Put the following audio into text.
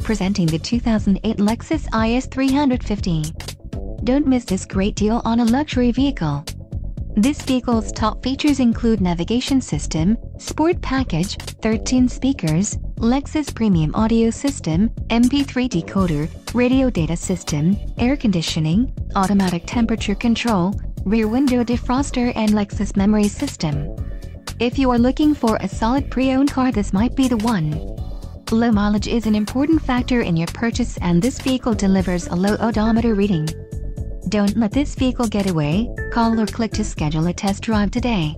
presenting the 2008 Lexus IS 350. Don't miss this great deal on a luxury vehicle. This vehicle's top features include navigation system, sport package, 13 speakers, Lexus premium audio system, MP3 decoder, radio data system, air conditioning, automatic temperature control, rear window defroster and Lexus memory system. If you are looking for a solid pre-owned car, this might be the one. Low mileage is an important factor in your purchase, and this vehicle delivers a low odometer reading. Don't let this vehicle get away. Call or click to schedule a test drive today.